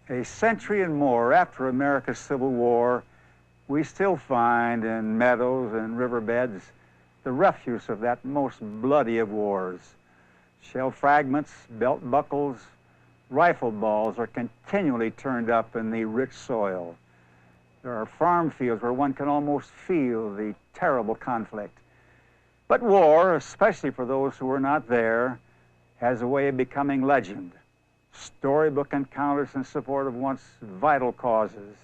A century and more after America's Civil War, we still find in meadows and riverbeds the refuse of that most bloody of wars. Shell fragments, belt buckles, rifle balls are continually turned up in the rich soil. There are farm fields where one can almost feel the terrible conflict. But war, especially for those who were not there, has a way of becoming legend. Storybook encounters in support of once vital causes.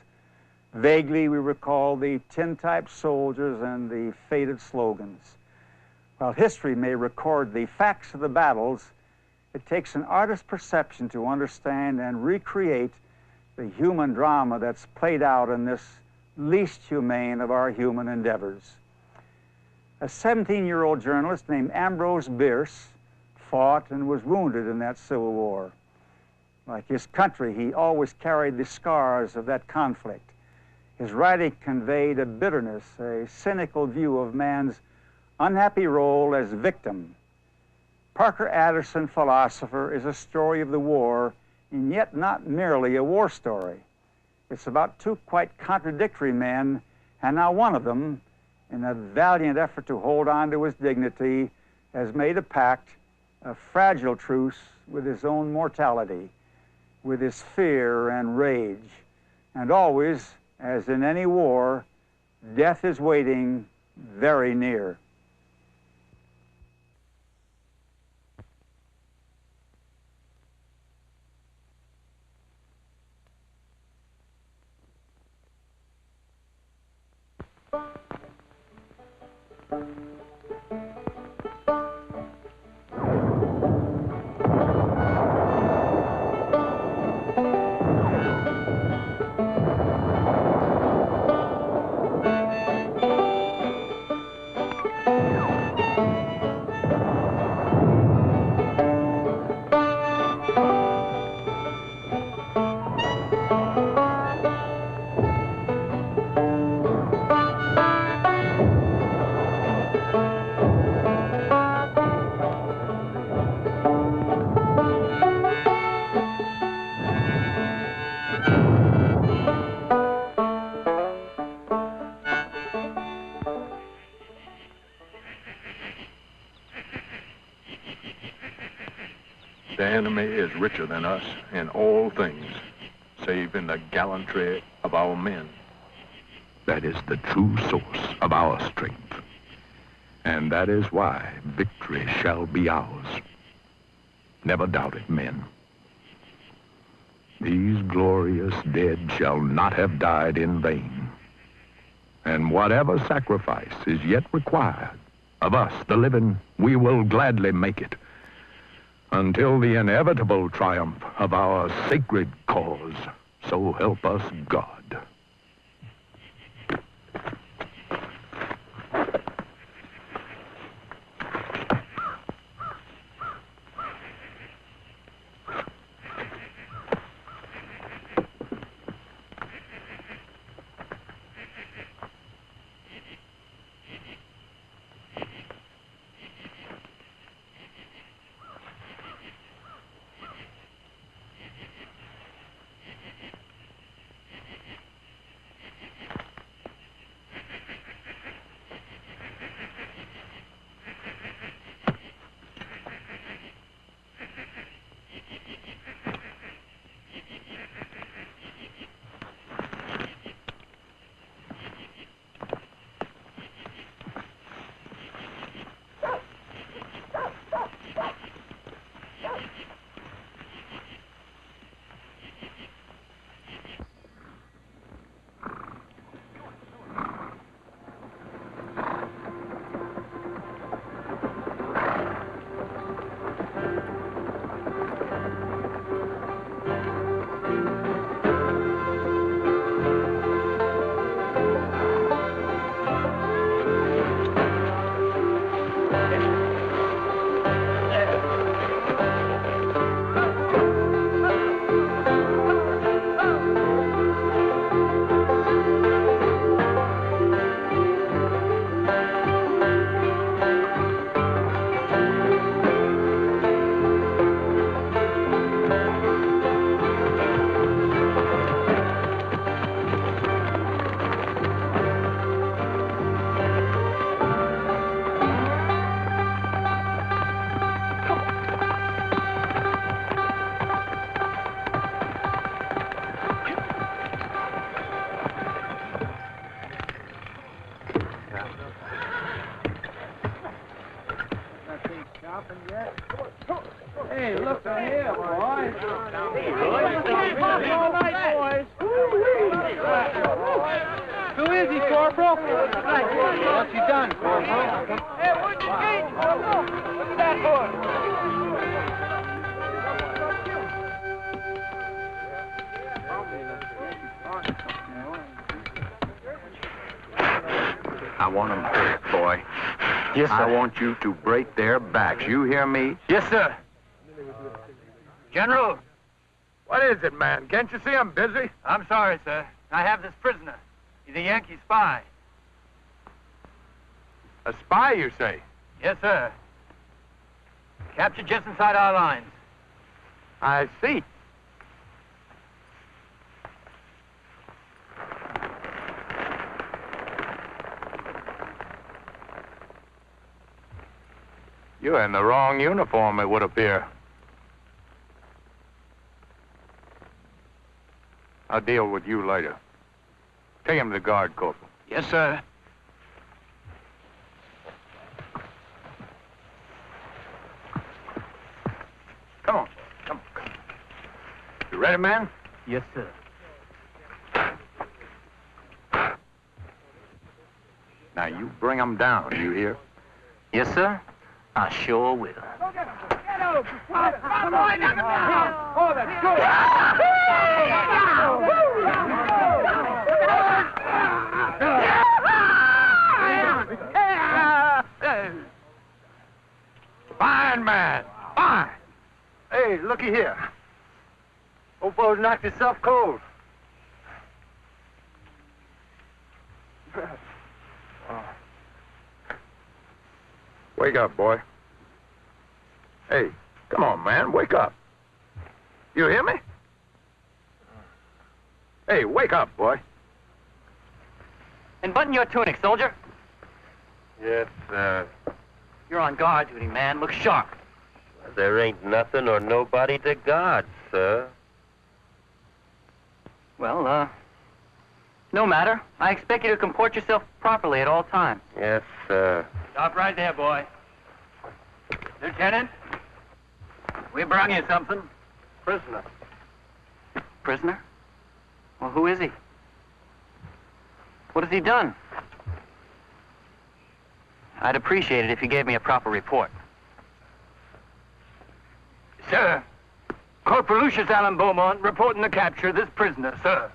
Vaguely, we recall the tin-type soldiers and the faded slogans. While history may record the facts of the battles, it takes an artist's perception to understand and recreate the human drama that's played out in this least humane of our human endeavors. A 17-year-old journalist named Ambrose Bierce fought and was wounded in that Civil War. Like his country, he always carried the scars of that conflict. His writing conveyed a bitterness, a cynical view of man's unhappy role as victim. Parker Adderson, Philosopher, is a story of the war, and yet not merely a war story. It's about two quite contradictory men, and now one of them, in a valiant effort to hold on to his dignity, has made a pact, a fragile truce with his own mortality, with his fear and rage. And always, as in any war, death is waiting very near. The enemy is richer than us in all things, save in the gallantry of our men. That is the true source of our strength. And that is why victory shall be ours. Never doubt it, men. These glorious dead shall not have died in vain. And whatever sacrifice is yet required of us, the living, we will gladly make it, until the inevitable triumph of our sacred cause. So help us God. Corporal? What you done, Corporal? Hey, what'd you get, Corporal? What's that for? I want them hurt, boy. Yes, sir. I want you to break their backs. You hear me? Yes, sir. General. What is it, man? Can't you see I'm busy? I'm sorry, sir. I have this prisoner. He's a Yankee spy. A spy, you say? Yes, sir. Captured just inside our lines. I see. You're in the wrong uniform, it would appear. I'll deal with you later. Take him to the guard, Corporal. Yes, sir. Come on. Come on. You ready, man? Yes, sir. Now, you bring them down, you hear? Yes, sir. I sure will. Go get him! Get him! Come on, knock him down! Oh, that's good! Fine, man. Fine. Hey, looky here. Old fellow's knocked himself cold. Wake up, boy. Hey, come on, man. Wake up. You hear me? Hey, wake up, boy. And button your tunic, soldier. Yes, sir. You're on guard duty, man. Look sharp. There ain't nothing or nobody to guard, sir. Well, no matter. I expect you to comport yourself properly at all times. Yes, sir. Stop right there, boy. Lieutenant, we brung you something. Prisoner. Prisoner? Well, who is he? What has he done? I'd appreciate it if you gave me a proper report. Sir, Corporal Lucius Allen Beaumont reporting the capture of this prisoner, sir.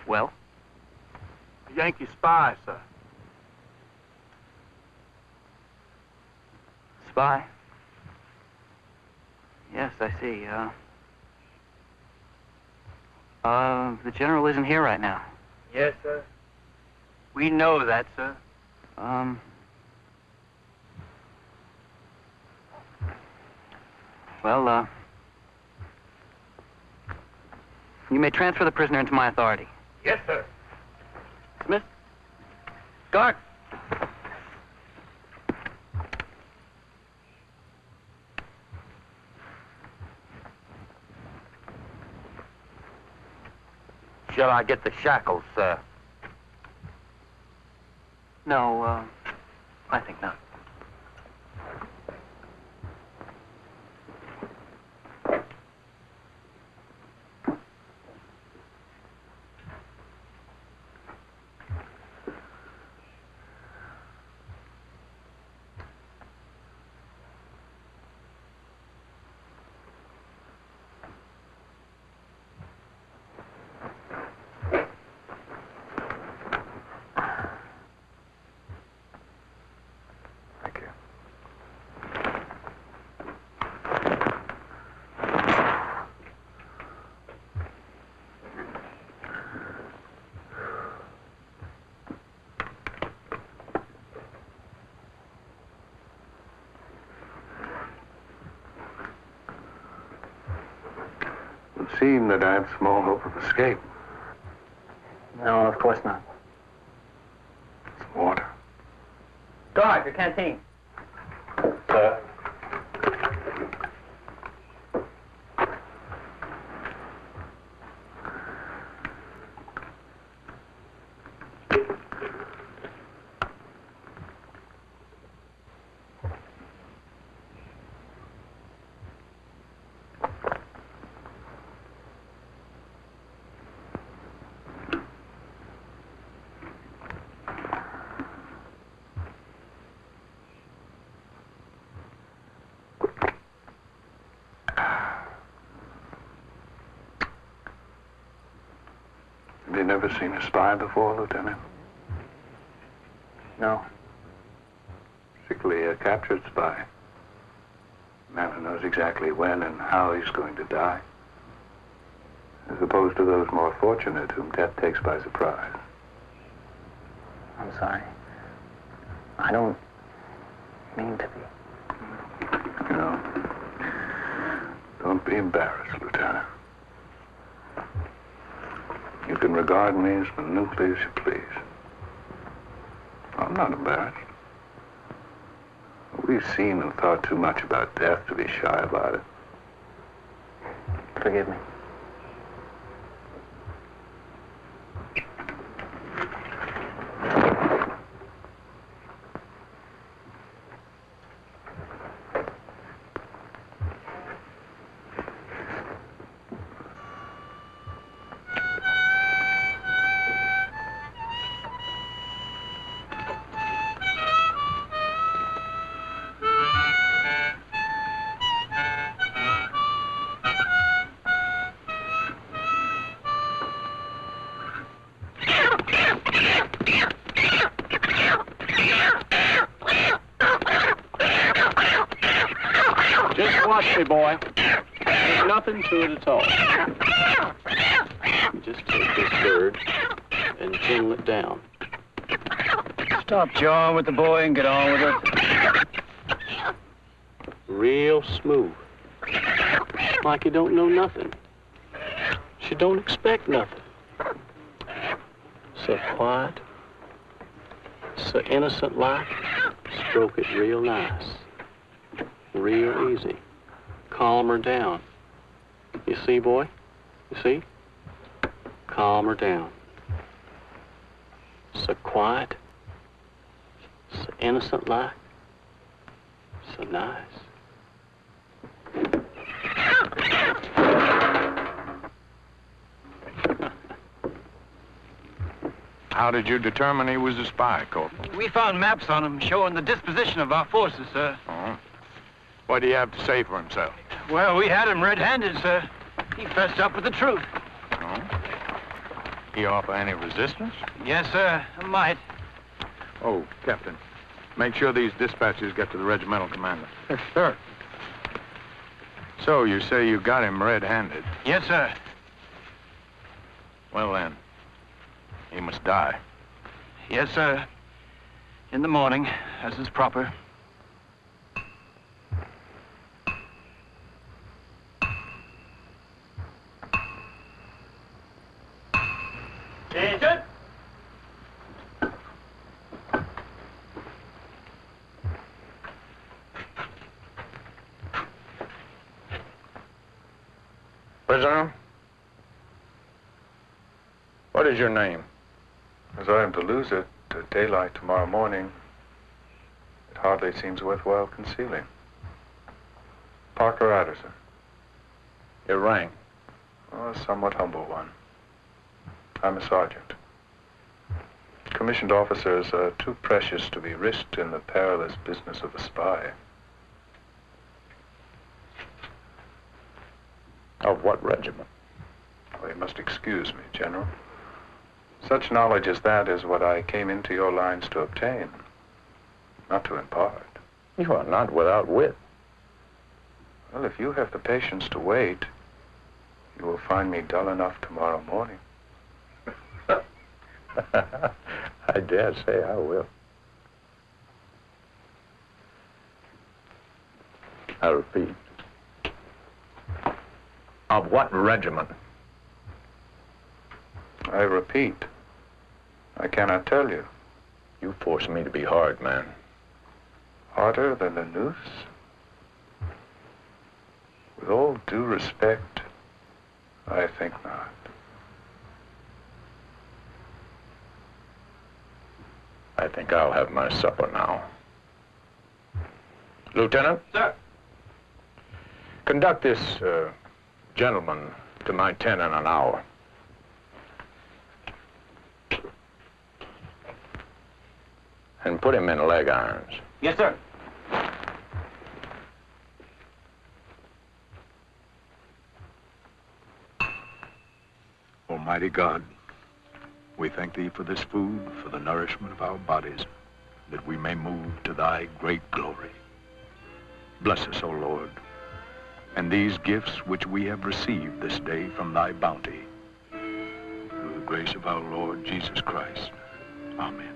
Well? A Yankee spy, sir. Spy? Yes, I see. The general isn't here right now. Yes, sir. We know that, sir. Well, you may transfer the prisoner into my authority. Yes, sir. Smith? Guard! Shall I get the shackles, sir? No, I think not. It would seem that I have small hope of escape. No, of course not. Some water. Guard, your canteen. Sir. Have you never seen a spy before, Lieutenant? No. Particularly a captured spy. A man who knows exactly when and how he's going to die. As opposed to those more fortunate whom death takes by surprise. I'm sorry. I don't mean to be. You know, don't be embarrassed, Lieutenant. You can regard me as minutely as you please. I'm not embarrassed. We've seen and thought too much about death to be shy about it. Forgive me. Just watch me, boy. There's nothing to it at all. Just take this bird and jingle it down. Stop jawing with the boy and get on with it. Real smooth. Like you don't know nothing. She don't expect nothing. So quiet, so innocent like, stroke it real nice. Real easy. Calm her down. You see, boy? You see? Calm her down. So quiet, so innocent like, so nice. How did you determine he was a spy, Corporal? We found maps on him showing the disposition of our forces, sir. Oh. What do you have to say for himself? Well, we had him red-handed, sir. He fessed up with the truth. Oh? He offer any resistance? Yes, sir. I might. Oh, Captain, make sure these dispatches get to the regimental commander. Yes, sir. So, you say you got him red-handed. Yes, sir. Well, then, he must die. Yes, sir. In the morning, as is proper. Attention! Prisoner? What is your name? As I am to lose it at daylight tomorrow morning, it hardly seems worthwhile concealing. Parker Adderson. Your rank? Oh, a somewhat humble one. I'm a sergeant. Commissioned officers are too precious to be risked in the perilous business of a spy. Of what regiment? Well, you must excuse me, General. Such knowledge as that is what I came into your lines to obtain, not to impart. You are not without wit. Well, if you have the patience to wait, you will find me dull enough tomorrow morning. I dare say I will. I repeat. Of what regiment? I repeat, I cannot tell you. You force me to be hard, man. Harder than the noose? With all due respect, I think not. I think I'll have my supper now. Lieutenant? Sir. Conduct this gentleman to my tent in an hour. And put him in leg irons. Yes, sir. Almighty God, We thank thee for this food, for the nourishment of our bodies, that we may move to thy great glory. Bless us, O Lord, and these gifts which we have received this day from thy bounty. Through the grace of our Lord Jesus Christ. Amen.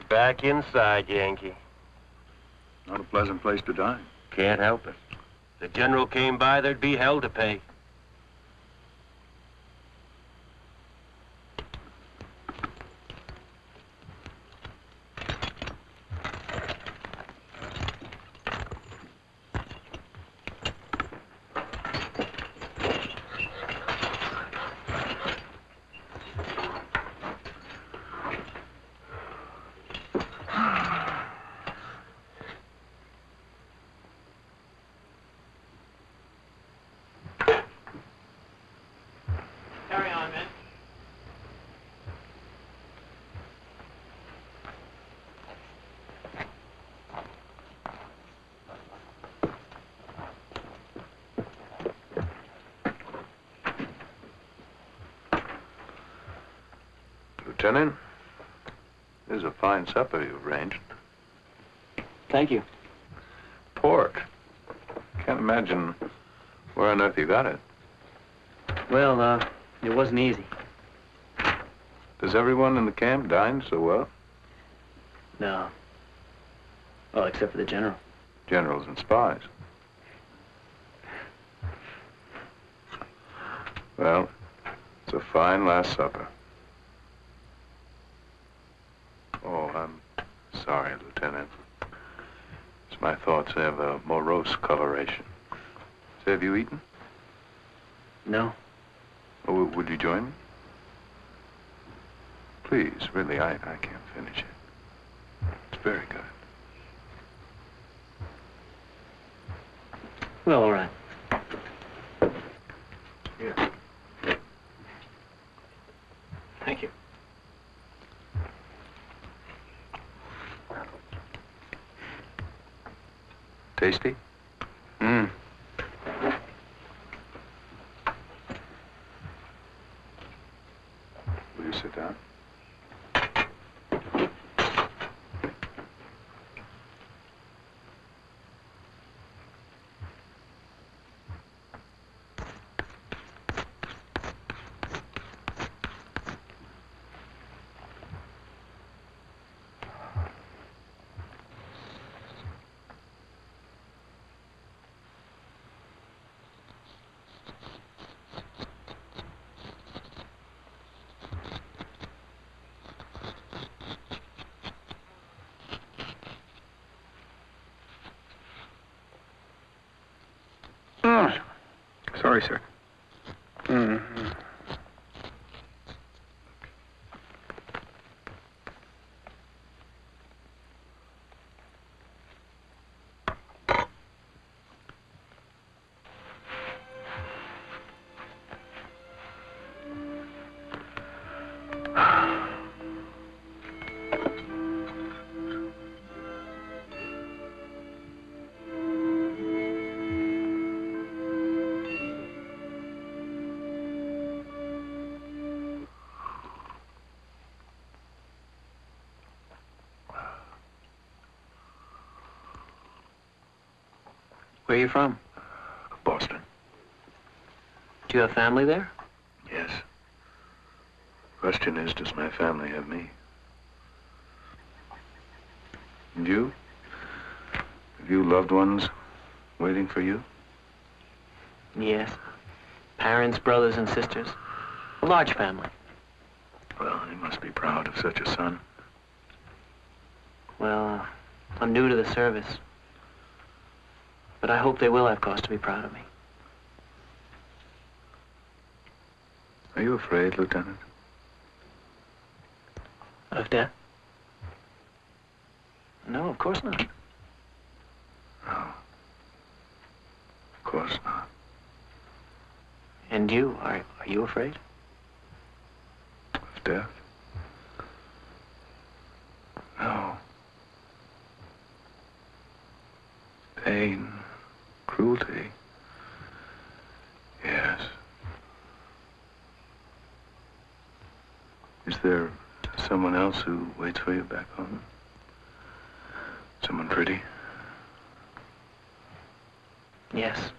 Back inside, Yankee. Not a pleasant place to dine. Can't help it. If the general came by, there'd be hell to pay. Carry on, men. Lieutenant, this is a fine supper you've arranged. Thank you. Pork. Can't imagine where on earth you got it. Well, it wasn't easy. Does everyone in the camp dine so well? No. Well, except for the general. Generals and spies. Well, it's a fine last supper. Oh, I'm sorry, Lieutenant. It's my thoughts have a morose coloration. Say, have you eaten? No. Oh, would you join me? Please, really, I can't finish it. It's very good. Well, all right. Here. Thank you. Tasty? Will you sit down? Sorry, sir. Where are you from? Boston. Do you have family there? Yes. Question is, does my family have me? And you? Have you loved ones waiting for you? Yes. Parents, brothers, and sisters. A large family. Well, you must be proud of such a son. Well, I'm new to the service. But I hope they will have cause to be proud of me. Are you afraid, Lieutenant? Of death? No, of course not. No. Of course not. And you, are you afraid? death? No. Pain, cruelty. Yes. Is there someone else who waits for you back home? Someone pretty? Yes.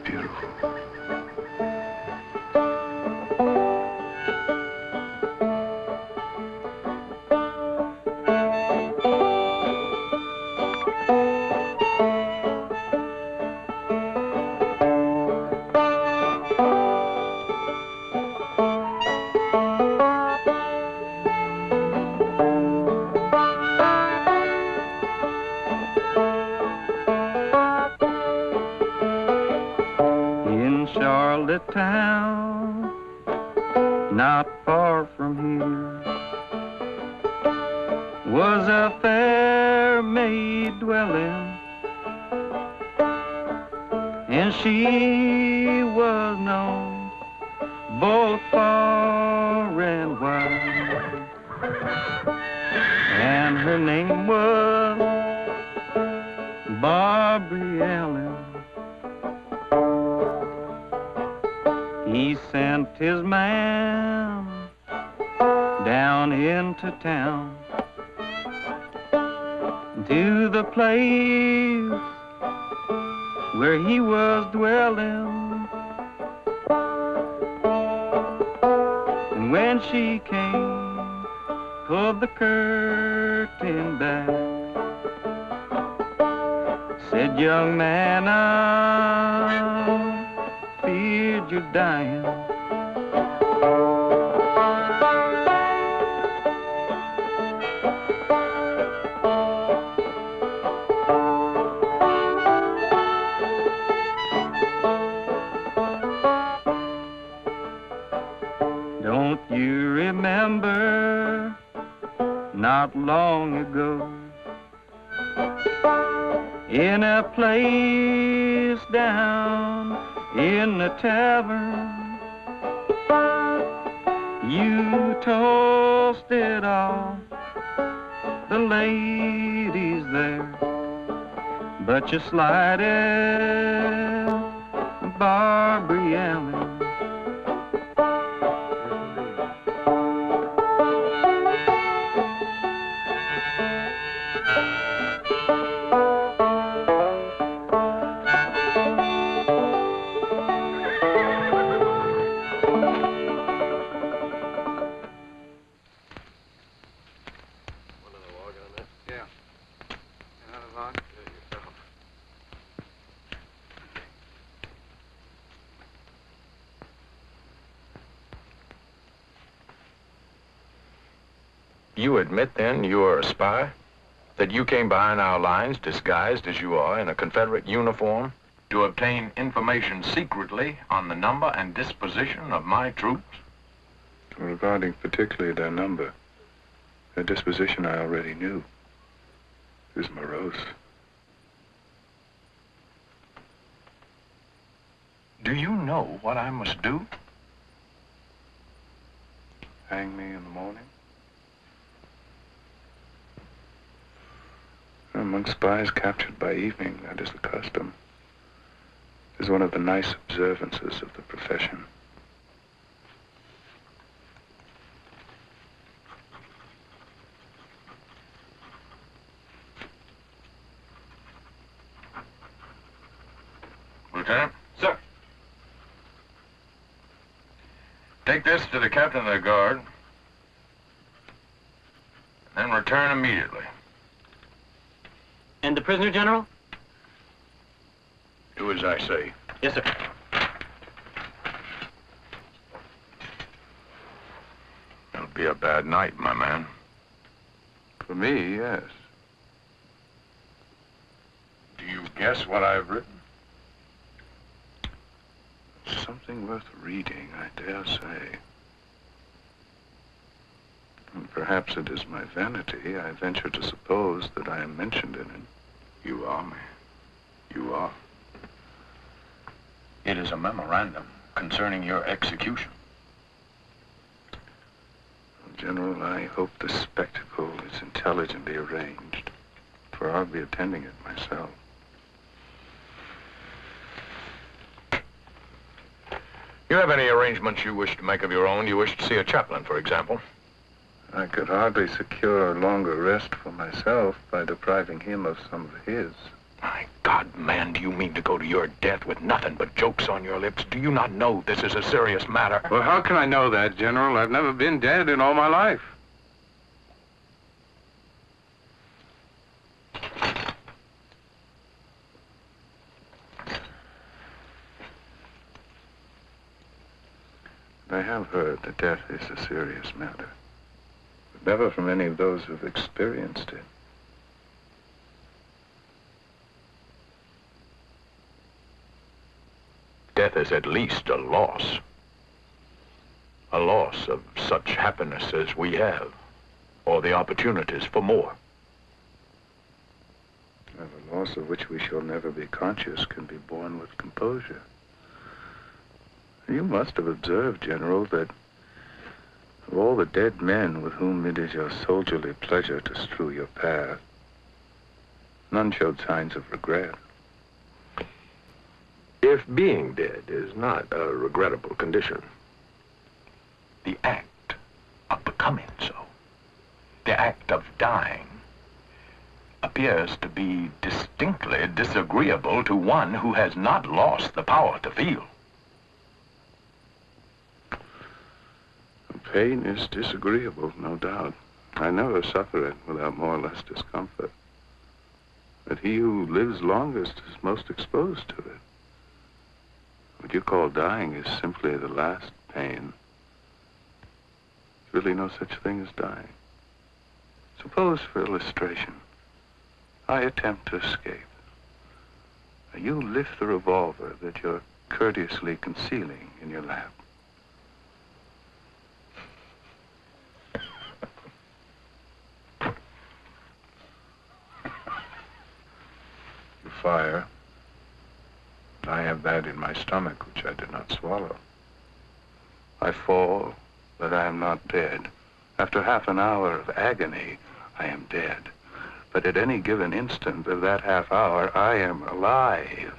Beautiful. In Charlotte town, not far from here, was a fair maid dwelling, and she was known both far and wide, and her name was Barbary Allen. He sent his man down into town to the place where he was dwelling. And when she came, pulled the curtain back, said, "Young man, I feared you're dying." Don't you remember not long ago, in a place down in the tavern, you toasted all the ladies there, but you slighted Barbary Allen. You admit, then, you are a spy? That you came behind our lines, disguised as you are, in a Confederate uniform, to obtain information secretly on the number and disposition of my troops? Regarding particularly their number, their disposition I already knew. It was morose. Do you know what I must do? Hang me in the morning? Among spies captured by evening, that is the custom. It is one of the nice observances of the profession. Lieutenant? Sir. Take this to the captain of the guard, and then return immediately. And the prisoner, General? Do as I say. Yes, sir. It'll be a bad night, my man. For me, yes. guess what I've written? Something worth reading, I dare say. And perhaps it is my vanity. I venture to suppose that I am mentioned in it. You are, man. You are. It is a memorandum concerning your execution. General, I hope the spectacle is intelligently arranged, for I'll be attending it myself. You have any arrangements you wish to make of your own? You wish to see a chaplain, for example? I could hardly secure a longer rest for myself by depriving him of some of his. My God, man, do you mean to go to your death with nothing but jokes on your lips? Do you not know this is a serious matter? Well, how can I know that, General? I've never been dead in all my life. I have heard that death is a serious matter, but never from any of those who've experienced it. Death is at least a loss. A loss of such happiness as we have, or the opportunities for more. And the loss of which we shall never be conscious can be borne with composure. You must have observed, General, that of all the dead men with whom it is your soldierly pleasure to strew your path, none showed signs of regret. If being dead is not a regrettable condition, the act of becoming so, the act of dying, appears to be distinctly disagreeable to one who has not lost the power to feel. Pain is disagreeable, no doubt. I never suffer it without more or less discomfort. But he who lives longest is most exposed to it. What you call dying is simply the last pain. There's really no such thing as dying. Suppose, for illustration, I attempt to escape. You lift the revolver that you're courteously concealing in your lap. You fire. I have that in my stomach which I did not swallow. I fall, but I am not dead. After half an hour of agony, I am dead. But at any given instant of that half hour, I am alive.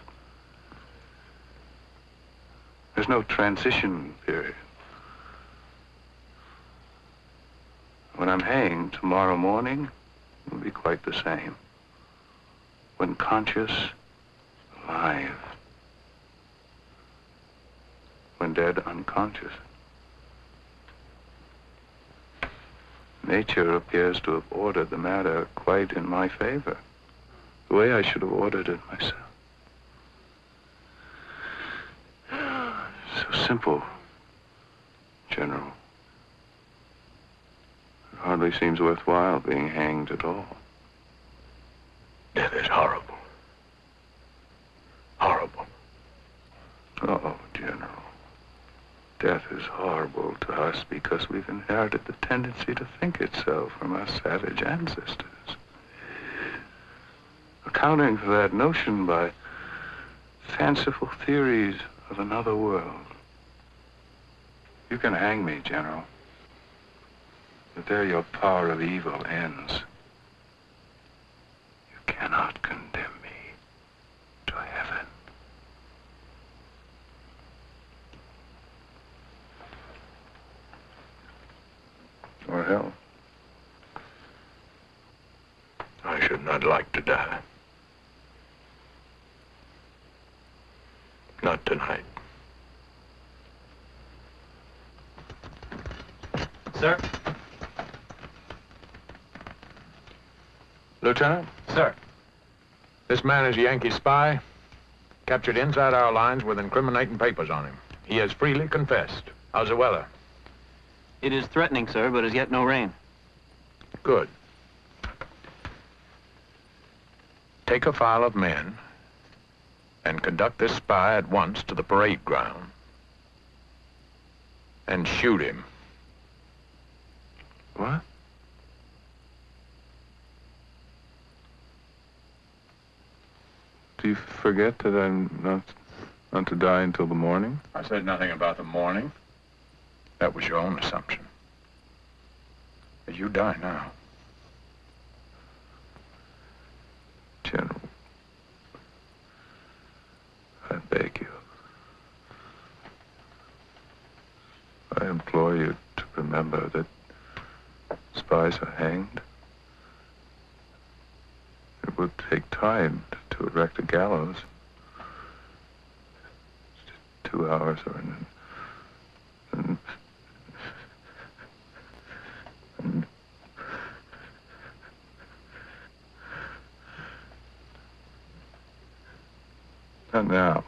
There's no transition period. When I'm hanged tomorrow morning, it will be quite the same. When conscious, alive. When dead, unconscious. Nature appears to have ordered the matter quite in my favor, the way I should have ordered it myself. So simple, General. It hardly seems worthwhile being hanged at all. Death is horrible. Horrible. Oh, General. Death is horrible to us because we've inherited the tendency to think it so from our savage ancestors. Accounting for that notion by fanciful theories of another world. You can hang me, General, but there your power of evil ends. You cannot condemn me to heaven. Or hell. I should not like to die. Not tonight. Sir? Lieutenant? Sir. This man is a Yankee spy, captured inside our lines with incriminating papers on him. He has freely confessed. How's the weather? It is threatening, sir, but as yet no rain. Good. Take a file of men and conduct this spy at once to the parade ground and shoot him. What? Do you forget that I'm not to die until the morning? I said nothing about the morning. That was your own assumption. But you die now. General, I beg you. I implore you to remember that spies are hanged. It will take time to erect a gallows. 2 hours or not now.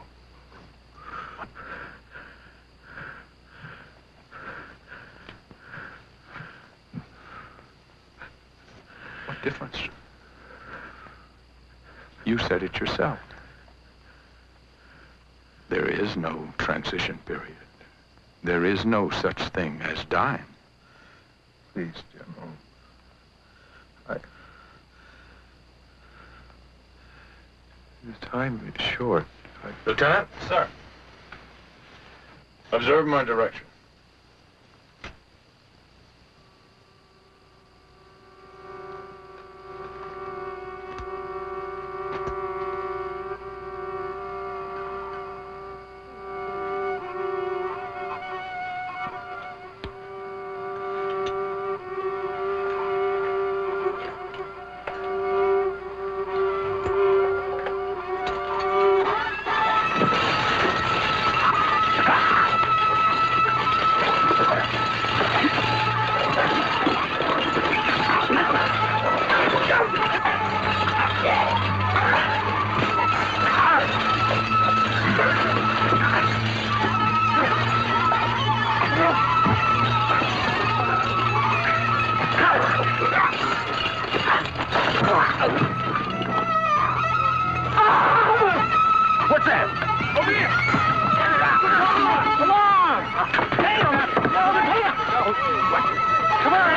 What difference? You said it yourself. There is no transition period. There is no such thing as dying. Please, General. The time is short. Lieutenant? Sir. Observe my direction. What's that? Over here! Come on! Damn! Over here! Come on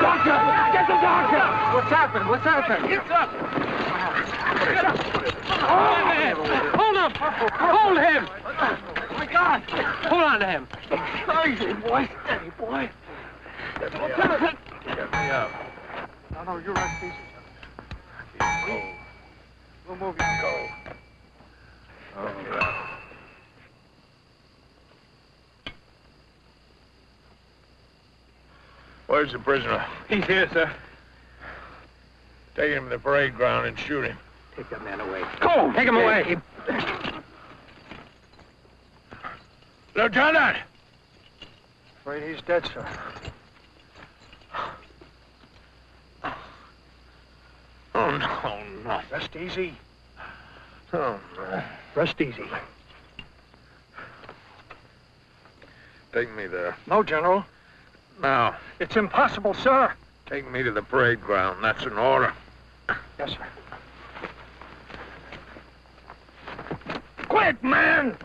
Doctor! Get the doctor! What's happened? What's happened? Get up! Hold him! Hold him! Oh my God! Hold on to him. Easy, boy. Steady, boy. Get me up. No, you're right, easy. We'll move you. Go. All right. Where's the prisoner? He's here, sir. Take him to the parade ground and shoot him. Take that man away. Go! Take him away! Lieutenant! Afraid he's dead, sir. Oh, no, no. Rest easy. Oh, no. Rest easy. Take me there. No, General. Now, It's impossible, sir. take me to the parade ground. That's an order. Yes, sir. Quick, man!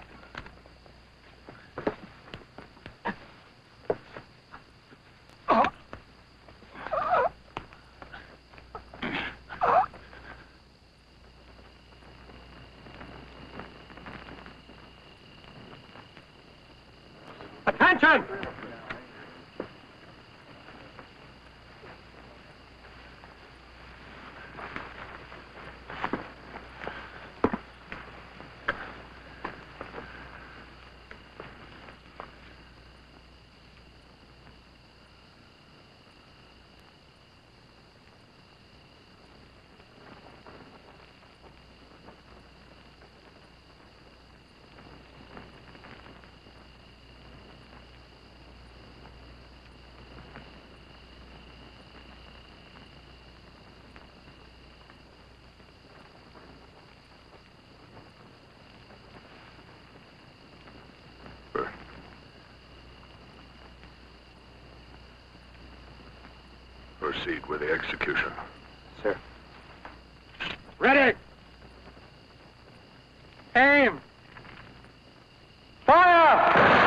Attention! proceed with the execution. Sir. Ready! Aim! Fire!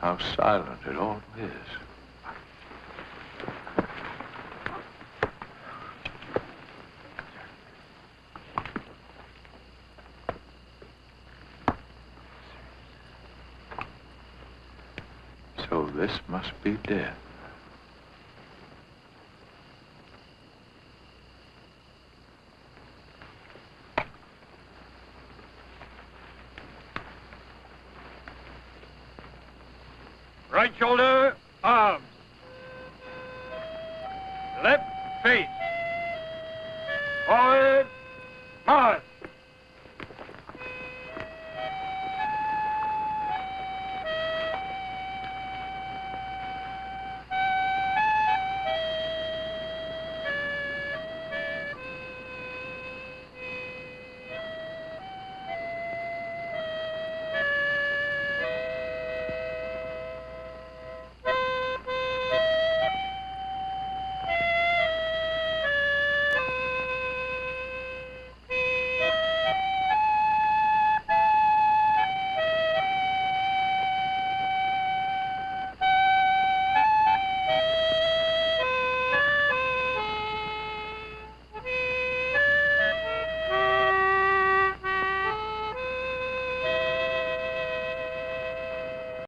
How silent it all is. So this must be death. Right shoulder, arms. Left face.